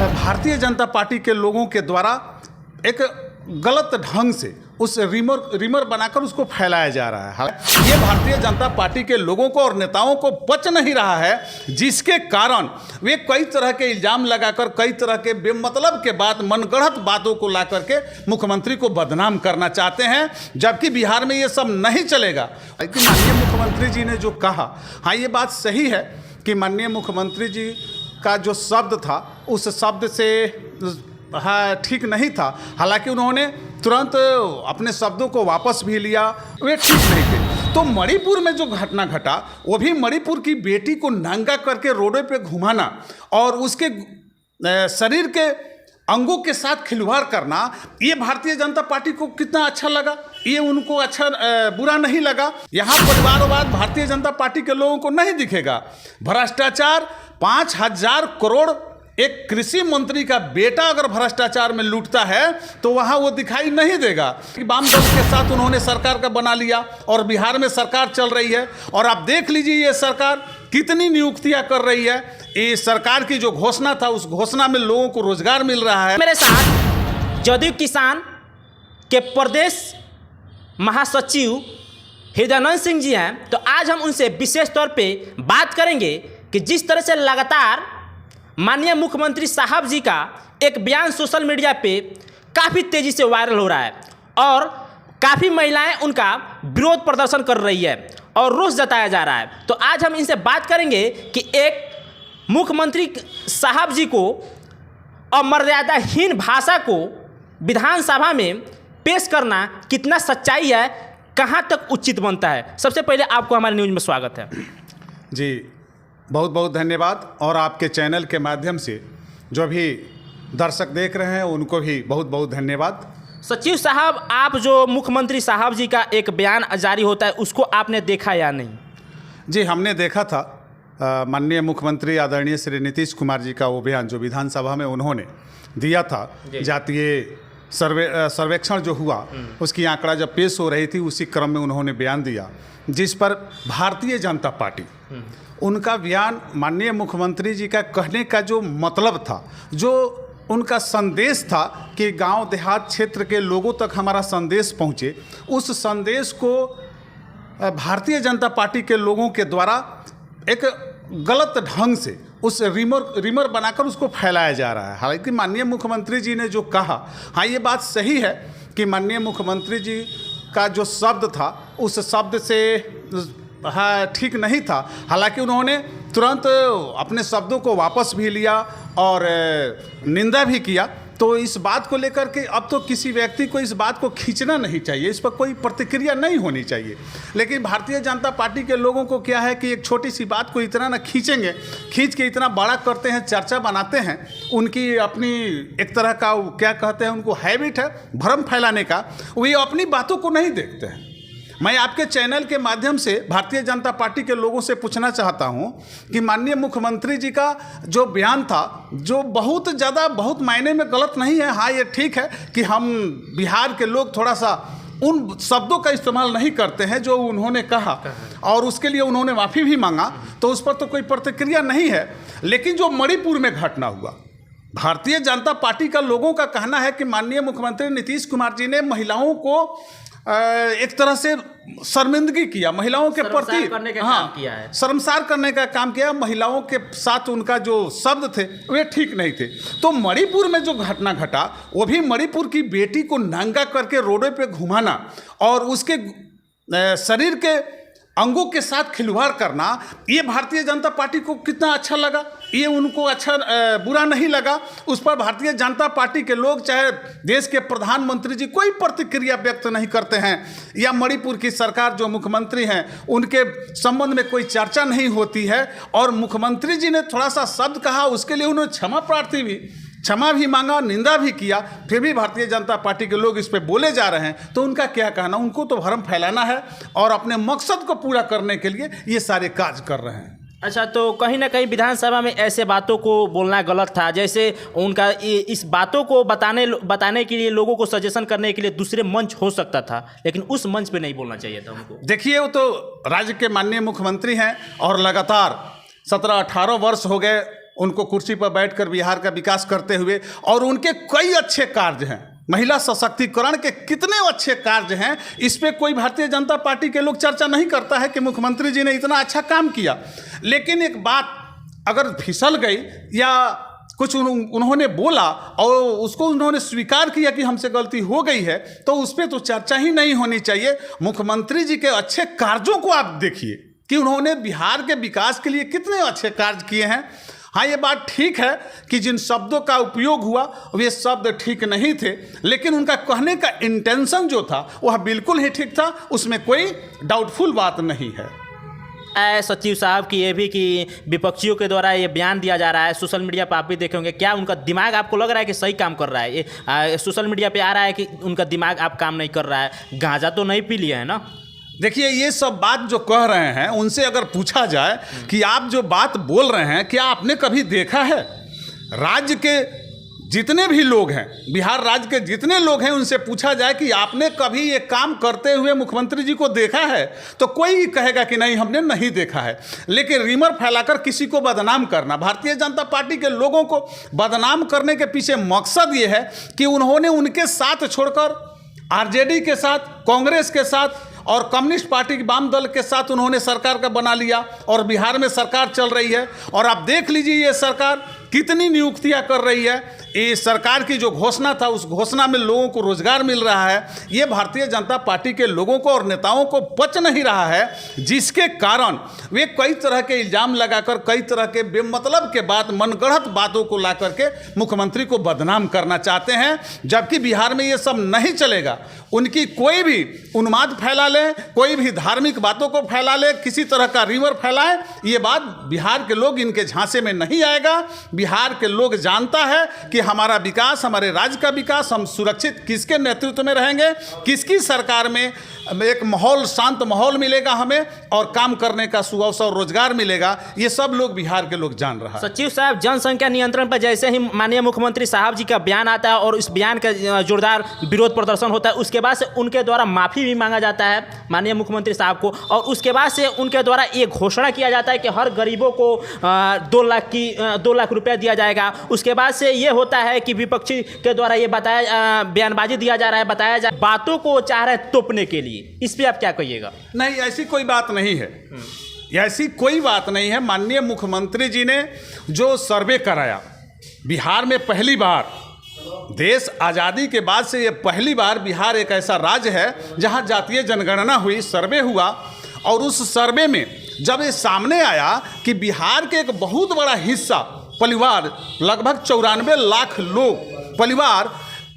Bharatiya Janata party के लोगों के द्वारा एक गलत ढंग से उस रिमर बनाकर उसको फैलाया जा रहा है। ये भारतीय जनता पार्टी के लोगों को और नेताओं को बच नहीं रहा है, जिसके कारण वे कई तरह के इल्जाम लगाकर कई तरह के बेमतलब के बात, मनगढ़ंत बातों को ला करके मुख्यमंत्री को बदनाम करना चाहते हैं, जबकि बिहार में ये सब नहीं चलेगा। लेकिन माननीय मुख्यमंत्री जी ने जो कहा, हाँ ये बात सही है कि माननीय मुख्यमंत्री जी का जो शब्द था उस शब्द से हाँ ठीक नहीं था। हालांकि उन्होंने तुरंत अपने शब्दों को वापस भी लिया, वे ठीक नहीं थे। तो मणिपुर में जो घटना घटा, वो भी मणिपुर की बेटी को नंगा करके रोडों पे घुमाना और उसके शरीर के अंगों के साथ खिलवाड़ करना, ये भारतीय जनता पार्टी को कितना अच्छा लगा? ये उनको अच्छा बुरा नहीं लगा। यहाँ परिवारवाद भारतीय जनता पार्टी के लोगों को नहीं दिखेगा। भ्रष्टाचार 5,000 करोड़ एक कृषि मंत्री का बेटा अगर भ्रष्टाचार में लूटता है तो वहाँ वो दिखाई नहीं देगा। वाम दल के साथ उन्होंने सरकार का बना लिया और बिहार में सरकार चल रही है। और आप देख लीजिए ये सरकार कितनी नियुक्तियां कर रही है। ये सरकार की जो घोषणा था, उस घोषणा में लोगों को रोजगार मिल रहा है। मेरे साथ जदयू किसान के प्रदेश महासचिव हृदयानंद सिंह जी हैं। तो आज हम उनसे विशेष तौर पे बात करेंगे कि जिस तरह से लगातार माननीय मुख्यमंत्री साहब जी का एक बयान सोशल मीडिया पे काफ़ी तेज़ी से वायरल हो रहा है और काफ़ी महिलाएं उनका विरोध प्रदर्शन कर रही है और रोष जताया जा रहा है। तो आज हम इनसे बात करेंगे कि एक मुख्यमंत्री साहब जी को अमर्यादाहीन भाषा को विधानसभा में पेश करना कितना सच्चाई है, कहाँ तक उचित बनता है। सबसे पहले आपको हमारे न्यूज़ में स्वागत है। जी बहुत बहुत धन्यवाद। और आपके चैनल के माध्यम से जो भी दर्शक देख रहे हैं उनको भी बहुत बहुत धन्यवाद। सचिव साहब, आप जो मुख्यमंत्री साहब जी का एक बयान जारी होता है उसको आपने देखा या नहीं? जी हमने देखा था। माननीय मुख्यमंत्री आदरणीय श्री नीतीश कुमार जी का वो बयान जो विधानसभा में उन्होंने दिया था, जातीय सर्वेक्षण जो हुआ उसकी आंकड़ा जब पेश हो रही थी, उसी क्रम में उन्होंने बयान दिया, जिस पर भारतीय जनता पार्टी उनका बयान, माननीय मुख्यमंत्री जी का कहने का जो मतलब था, जो उनका संदेश था कि गांव देहात क्षेत्र के लोगों तक हमारा संदेश पहुंचे, उस संदेश को भारतीय जनता पार्टी के लोगों के द्वारा एक गलत ढंग से उस रिमर बनाकर उसको फैलाया जा रहा है। हालांकि माननीय मुख्यमंत्री जी ने जो कहा, हाँ ये बात सही है कि माननीय मुख्यमंत्री जी का जो शब्द था उस शब्द से हाँ ठीक नहीं था। हालांकि उन्होंने तुरंत अपने शब्दों को वापस भी लिया और निंदा भी किया। तो इस बात को लेकर के अब तो किसी व्यक्ति को इस बात को खींचना नहीं चाहिए, इस पर कोई प्रतिक्रिया नहीं होनी चाहिए। लेकिन भारतीय जनता पार्टी के लोगों को क्या है कि एक छोटी सी बात को इतना ना खींचेंगे, खींच के इतना बड़ा करते हैं, चर्चा बनाते हैं। उनकी अपनी एक तरह का क्या कहते हैं, उनको हैबिट है भ्रम फैलाने का। वे अपनी बातों को नहीं देखते हैं। मैं आपके चैनल के माध्यम से भारतीय जनता पार्टी के लोगों से पूछना चाहता हूं कि माननीय मुख्यमंत्री जी का जो बयान था, जो बहुत मायने में गलत नहीं है। हाँ ये ठीक है कि हम बिहार के लोग थोड़ा सा उन शब्दों का इस्तेमाल नहीं करते हैं जो उन्होंने कहा, और उसके लिए उन्होंने माफ़ी भी मांगा, तो उस पर तो कोई प्रतिक्रिया नहीं है। लेकिन जो मणिपुर में घटना हुआ, भारतीय जनता पार्टी का लोगों का कहना है कि माननीय मुख्यमंत्री नीतीश कुमार जी ने महिलाओं को एक तरह से शर्मिंदगी किया, महिलाओं के प्रति शर्मसार करने का काम किया। महिलाओं के साथ उनका जो शब्द थे वे ठीक नहीं थे। तो मणिपुर में जो घटना घटा, वो भी मणिपुर की बेटी को नंगा करके रोडों पे घुमाना और उसके शरीर के अंगों के साथ खिलवाड़ करना, ये भारतीय जनता पार्टी को कितना अच्छा लगा? ये उनको अच्छा बुरा नहीं लगा। उस पर भारतीय जनता पार्टी के लोग, चाहे देश के प्रधानमंत्री जी, कोई प्रतिक्रिया व्यक्त नहीं करते हैं, या मणिपुर की सरकार जो मुख्यमंत्री हैं उनके संबंध में कोई चर्चा नहीं होती है। और मुख्यमंत्री जी ने थोड़ा सा शब्द कहा, उसके लिए उन्होंने क्षमा भी मांगा, निंदा भी किया, फिर भी भारतीय जनता पार्टी के लोग इस पे बोले जा रहे हैं। तो उनका क्या कहना? उनको तो भ्रम फैलाना है और अपने मकसद को पूरा करने के लिए ये सारे काज कर रहे हैं। अच्छा, तो कहीं ना कहीं विधानसभा में ऐसे बातों को बोलना गलत था। जैसे उनका इस बातों को बताने के लिए, लोगों को सजेशन करने के लिए दूसरे मंच हो सकता था, लेकिन उस मंच पे नहीं बोलना चाहिए था उनको। देखिए, वो तो राज्य के माननीय मुख्यमंत्री हैं और लगातार 17-18 वर्ष हो गए उनको कुर्सी पर बैठकर बिहार का विकास करते हुए, और उनके कई अच्छे कार्य हैं, महिला सशक्तिकरण के कितने अच्छे कार्य हैं, इस पे कोई भारतीय जनता पार्टी के लोग चर्चा नहीं करता है कि मुख्यमंत्री जी ने इतना अच्छा काम किया। लेकिन एक बात अगर फिसल गई या कुछ उन्होंने बोला और उसको उन्होंने स्वीकार किया कि हमसे गलती हो गई है, तो उस पर तो चर्चा ही नहीं होनी चाहिए। मुख्यमंत्री जी के अच्छे कार्यों को आप देखिए कि उन्होंने बिहार के विकास के लिए कितने अच्छे कार्य किए हैं। हाँ, ये बात ठीक है कि जिन शब्दों का उपयोग हुआ वे शब्द ठीक नहीं थे, लेकिन उनका कहने का इंटेंशन जो था वह बिल्कुल ही ठीक था, उसमें कोई डाउटफुल बात नहीं है। सचिव साहब की ये भी कि विपक्षियों के द्वारा ये बयान दिया जा रहा है, सोशल मीडिया पर आप भी देखे होंगे, क्या उनका दिमाग आपको लग रहा है कि सही काम कर रहा है? ये सोशल मीडिया पे आ रहा है कि उनका दिमाग आप काम नहीं कर रहा है, गांजा तो नहीं पी लिया है ना? देखिए, ये सब बात जो कह रहे हैं उनसे अगर पूछा जाए कि आप जो बात बोल रहे हैं क्या आपने कभी देखा है? राज्य के जितने भी लोग हैं, बिहार राज्य के जितने लोग हैं, उनसे पूछा जाए कि आपने कभी ये काम करते हुए मुख्यमंत्री जी को देखा है, तो कोई कहेगा कि नहीं, हमने नहीं देखा है। लेकिन रीमर फैलाकर किसी को बदनाम करना, भारतीय जनता पार्टी के लोगों को बदनाम करने के पीछे मकसद ये है कि उन्होंने उनके साथ छोड़कर आरजेडी के साथ, कांग्रेस के साथ और कम्युनिस्ट पार्टी के वाम दल के साथ उन्होंने सरकार का बना लिया और बिहार में सरकार चल रही है। और आप देख लीजिए ये सरकार कितनी नियुक्तियां कर रही है। ये सरकार की जो घोषणा था उस घोषणा में लोगों को रोजगार मिल रहा है। ये भारतीय जनता पार्टी के लोगों को और नेताओं को पच नहीं रहा है, जिसके कारण वे कई तरह के इल्जाम लगाकर, कई तरह के बेमतलब के बात, मनगढ़ंत बातों को ला करके मुख्यमंत्री को बदनाम करना चाहते हैं। जबकि बिहार में ये सब नहीं चलेगा। उनकी कोई भी उन्माद फैला ले, कोई भी धार्मिक बातों को फैला ले, किसी तरह का रिवर फैलाए, ये बात बिहार के लोग इनके झांसे में नहीं आएगा। बिहार के लोग जानता है कि हमारा विकास, हमारे राज्य का विकास, हम सुरक्षित किसके नेतृत्व में रहेंगे, किसकी सरकार में एक माहौल, शांत माहौल मिलेगा हमें और काम करने का सुअवसर, रोजगार मिलेगा, ये सब लोग बिहार के लोग जान रहा है। सचिव साहब, जनसंख्या नियंत्रण पर जैसे ही माननीय मुख्यमंत्री साहब जी का बयान आता है और इस बयान का जोरदार विरोध प्रदर्शन होता है, उसके बाद से उनके द्वारा माफ़ी भी मांगा जाता है माननीय मुख्यमंत्री साहब को, और उसके बाद से उनके द्वारा ये घोषणा किया जाता है कि हर गरीबों को 2 लाख रुपया दिया जाएगा। उसके बाद से ये होता है कि विपक्षी के द्वारा ये बताया, बयानबाजी दिया जा रहा है, बताया जा बातों को चाह रहे हैं तोपने के लिए। इस पर आप क्या कहिएगा? नहीं, ऐसी कोई बात नहीं है, ऐसी कोई बात नहीं है। माननीय मुख्यमंत्री जी ने जो सर्वे कराया, बिहार में पहली बार, देश आज़ादी के बाद से ये पहली बार बिहार एक ऐसा राज्य है जहां जातीय जनगणना हुई, सर्वे हुआ, और उस सर्वे में जब ये सामने आया कि बिहार के एक बहुत बड़ा हिस्सा परिवार, लगभग 94 लाख लोग परिवार,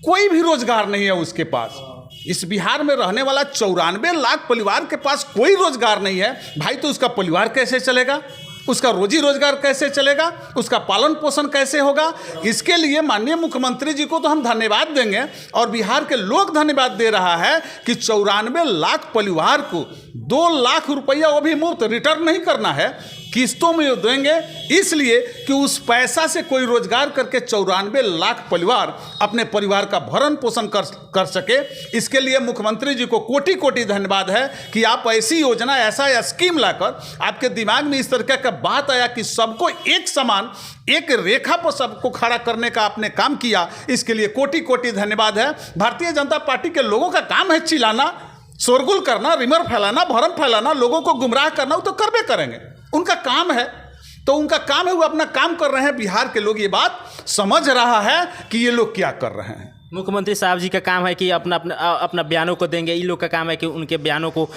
कोई भी रोजगार नहीं है उसके पास। इस बिहार में रहने वाला 94 लाख परिवार के पास कोई रोजगार नहीं है भाई, तो उसका परिवार कैसे चलेगा? उसका रोजी रोजगार कैसे चलेगा? उसका पालन पोषण कैसे होगा? इसके लिए माननीय मुख्यमंत्री जी को तो हम धन्यवाद देंगे, और बिहार के लोग धन्यवाद दे रहा है कि 94 लाख परिवार को 2 लाख रुपया वो भी मुफ्त रिटर्न नहीं करना है, किस्तों में देंगे, इसलिए कि उस पैसा से कोई रोजगार करके 94 लाख परिवार अपने परिवार का भरण पोषण कर सके। इसके लिए मुख्यमंत्री जी को कोटि कोटि धन्यवाद है कि आप ऐसी योजना, ऐसा स्कीम लाकर, आपके दिमाग में इस तरह का बात आया कि सबको एक समान, एक रेखा पर सबको खड़ा करने का आपने काम किया। इसके लिए कोटि कोटि धन्यवाद है। भारतीय जनता पार्टी के लोगों का काम है चिल्लाना, शोरगुल करना, रिमर फैलाना, भरम फैलाना, लोगों को गुमराह करना, वो तो करबे करेंगे, उनका काम है, तो उनका काम है, वो अपना काम कर रहे हैं। बिहार के लोग ये बात समझ रहा है कि ये लोग क्या कर रहे हैं। मुख्यमंत्री साहब जी का काम है कि अपना बयानों को देंगे, इन लोग का काम है कि उनके बयानों को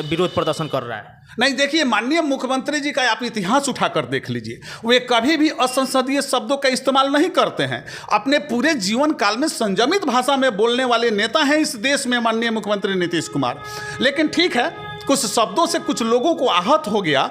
विरोध प्रदर्शन कर रहा है। नहीं, देखिए, माननीय मुख्यमंत्री जी का आप इतिहास उठाकर देख लीजिए, वे कभी भी असंसदीय शब्दों का इस्तेमाल नहीं करते हैं। अपने पूरे जीवन काल में संयमित भाषा में बोलने वाले नेता हैं इस देश में माननीय मुख्यमंत्री नीतीश कुमार। लेकिन ठीक है, कुछ शब्दों से कुछ लोगों को आहत हो गया,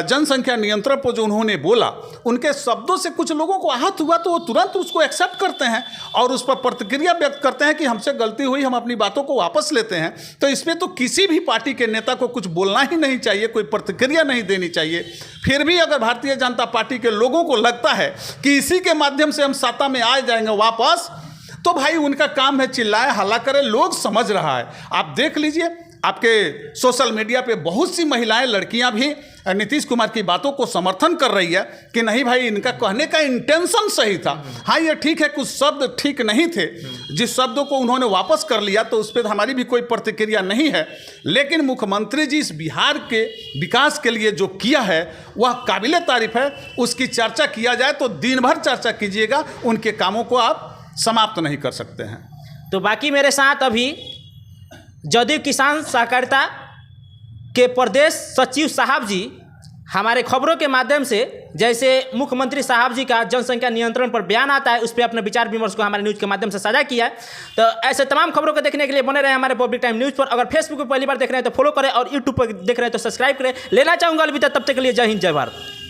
जनसंख्या नियंत्रण पर जो उन्होंने बोला, उनके शब्दों से कुछ लोगों को आहत हुआ, तो वो तुरंत उसको एक्सेप्ट करते हैं और उस पर प्रतिक्रिया व्यक्त करते हैं कि हमसे गलती हुई, हम अपनी बातों को वापस लेते हैं। तो इसमें तो किसी भी पार्टी के नेता को कुछ बोलना ही नहीं चाहिए, कोई प्रतिक्रिया नहीं देनी चाहिए। फिर भी अगर भारतीय जनता पार्टी के लोगों को लगता है कि इसी के माध्यम से हम सत्ता में आ जाएंगे वापस, तो भाई उनका काम है चिल्लाए, हल्ला करे, लोग समझ रहा है। आप देख लीजिए, आपके सोशल मीडिया पे बहुत सी महिलाएं, लड़कियां भी नीतीश कुमार की बातों को समर्थन कर रही है कि नहीं भाई, इनका कहने का इंटेंशन सही था। हाँ, ये ठीक है, कुछ शब्द ठीक नहीं थे, जिस शब्दों को उन्होंने वापस कर लिया तो उस पर हमारी भी कोई प्रतिक्रिया नहीं है। लेकिन मुख्यमंत्री जी इस बिहार के विकास के लिए जो किया है वह काबिले तारीफ है। उसकी चर्चा किया जाए तो दिन भर चर्चा कीजिएगा, उनके कामों को आप समाप्त नहीं कर सकते हैं। तो बाकी मेरे साथ अभी जदयू किसान सहकारिता के प्रदेश सचिव साहब जी हमारे खबरों के माध्यम से, जैसे मुख्यमंत्री साहब जी का जनसंख्या नियंत्रण पर बयान आता है, उस पर अपने विचार विमर्श को हमारे न्यूज़ के माध्यम से साझा किया है। तो ऐसे तमाम खबरों को देखने के लिए बने रहे हमारे पब्लिक टाइम न्यूज़ पर। अगर फेसबुक पर पहली बार देख रहे हैं तो फॉलो करें और यूट्यूब पर देख रहे हैं तो सब्सक्राइब करें। लेना चाहूँगा अलविदा, तब तक के लिए जय हिंद जय भारत।